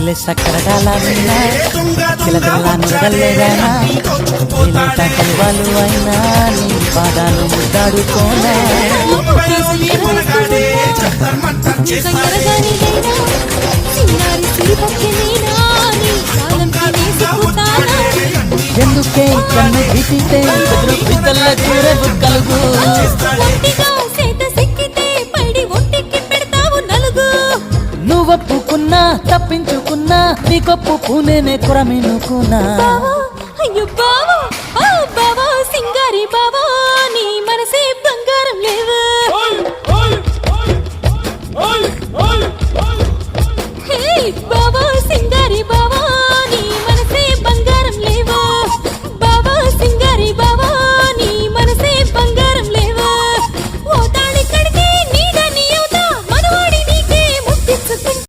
చెల్లె సక్కరగాలన్నా చిలకల్లా నురగల్లేదానా నీలేట కలువాలు అయినా నీ పాదాలు ముద్దాడుకోనా ఎందుకే కన్ను గీసితే బిడ్డల కూర కలుగు నువ్వొప్పుకున్నా తప్పించుకున్నా నీ కొప్పు పూనేనే కురమినుకున్నా అయ్యో బావా సింగారి బావా